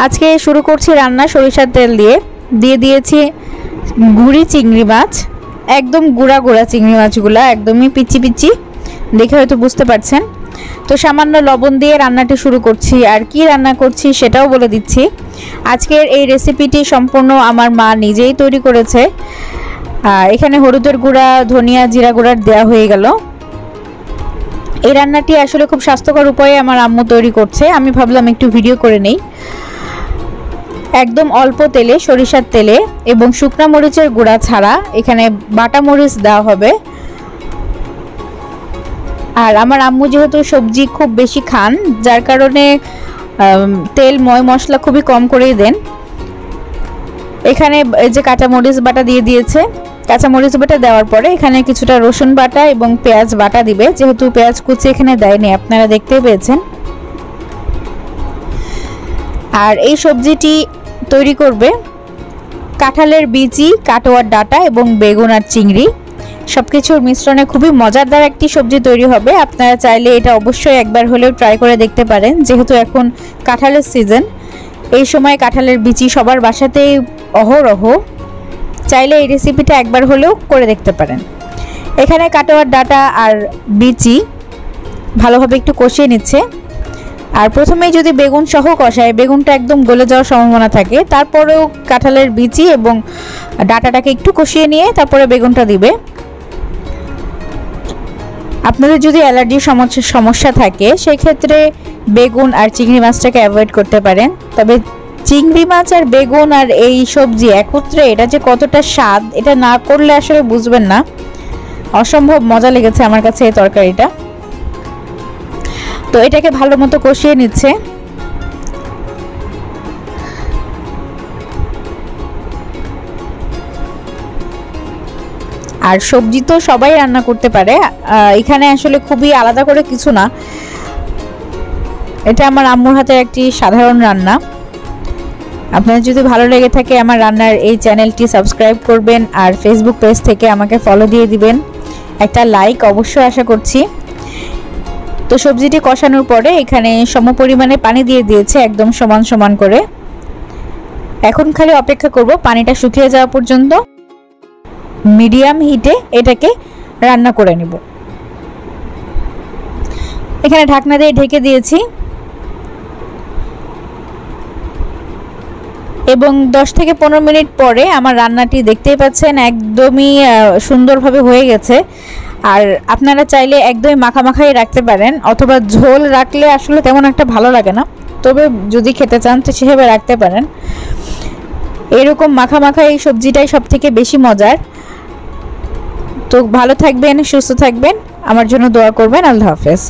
আজকে শুরু করছি রান্না সরিষার তেল দিয়ে। দিয়ে দিয়েছি গুঁড়ি চিংড়ি মাছ, একদম গুঁড়া গুঁড়া চিংড়ি মাছগুলো, একদমই পিচি পিচি, দেখে হয়তো বুঝতে পারছেন। তো সামান্য লবণ দিয়ে রান্নাটি শুরু করছি। আর কি রান্না করছি সেটাও বলে দিচ্ছি। আজকের এই রেসিপিটি সম্পূর্ণ আমার মা নিজেই তৈরি করেছে। এখানে হলুদের গুঁড়া, ধনিয়া, জিরা গুঁড়া দেওয়া হয়ে গেল। এই রান্নাটি আসলে খুব স্বাস্থ্যকর উপায়ে আমার আম্মু তৈরি করছে। আমি ভাবলাম একটু ভিডিও করে নেই। একদম অল্প তেলে, সরিষার তেলে এবং শুকনা মরিচের গুঁড়া ছাড়া এখানে বাটা মরিচ দেওয়া হবে। আর আমার আম্মু যেহেতু সবজি খুব বেশি খান, যার কারণে তেল, ময় মশলা খুবই কম করেই দেন। এখানে এই যে কাঁচামরিচ বাটা দিয়ে দিয়েছে। কাঁচামরিচ বাটা দেওয়ার পরে এখানে কিছুটা রসুন বাটা এবং পেঁয়াজ বাটা দিবে, যেহেতু পেঁয়াজ কুচি এখানে দেয়নি, আপনারা দেখতেই পেয়েছেন। আর এই সবজিটি তৈরি করবে কাঁঠালের বিচি, কাটোয়ার ডাঁটা এবং বেগুন আর চিংড়ি সবকিছুর মিশ্রণে খুবই মজাদার একটি সবজি তৈরি হবে। আপনারা চাইলে এটা অবশ্যই একবার হলেও ট্রাই করে দেখতে পারেন, যেহেতু এখন কাঁঠালের সিজন। এই সময় কাঁঠালের বিচি সবার বাসাতেই অহরহ। চাইলে এই রেসিপিটা একবার হলেও করে দেখতে পারেন। এখানে কাটোয়ার ডাঁটা আর বিচি ভালোভাবে একটু কষিয়ে নিচ্ছে। আর প্রথমেই যদি বেগুন সহ কষায়, বেগুনটা একদম গলে যাওয়ার সম্ভাবনা থাকে। তারপরেও কাঁঠালের বিচি এবং ডাঁটাটাকে একটু কষিয়ে নিয়ে তারপরে বেগুনটা দিবে। আপনাদের যদি অ্যালার্জির সমস্যা থাকে সেই ক্ষেত্রে বেগুন আর চিংড়ি মাছটাকে অ্যাভয়েড করতে পারেন। তবে চিংড়ি মাছ আর বেগুন আর এই সবজি একত্রে এটা যে কতটা স্বাদ, এটা না করলে আসলে বুঝবেন না। অসম্ভব মজা লেগেছে আমার কাছে এই তরকারিটা। তো এটাকে ভালো মতো কষিয়ে নিচ্ছে। আর সবজি তো সবাই রান্না করতে পারে, এখানে আসলে খুবই আলাদা করে কিছু না। এটা আমার আম্মুর হাতের একটি সাধারণ রান্না। আপনাদের যদি ভালো লেগে থাকে আমার রান্নার এই চ্যানেলটি সাবস্ক্রাইব করবেন, আর ফেসবুক পেজ থেকে আমাকে ফলো দিয়ে দিবেন। একটা লাইক অবশ্যই আশা করছি। তো সবজিটি কষানোর পরে এখানে সমপরিমাণে পানি দিয়ে দিয়েছে, একদম সমান সমান করে। এখন খালি অপেক্ষা করব পানিটা শুকিয়ে যাওয়া পর্যন্ত। মিডিয়াম হিটে এটাকে রান্না করে নিব। এখানে ঢাকনা দিয়ে ঢেকে দিয়েছি এবং 10 থেকে 15 মিনিট পরে আমার রান্নাটি দেখতেই পাচ্ছেন একদমই সুন্দরভাবে হয়ে গেছে। আর আপনারা চাইলে একদমই মাখামাখাই রাখতে পারেন, অথবা ঝোল রাখলে আসলে তেমন একটা ভালো লাগে না। তবে যদি খেতে চান তো সেভাবে রাখতে পারেন। এরকম মাখামাখা এই সবজিটাই সব থেকে বেশি মজার। তো ভালো থাকবেন, সুস্থ থাকবেন, আমার জন্য দোয়া করবেন। আল্লাহ হাফেজ।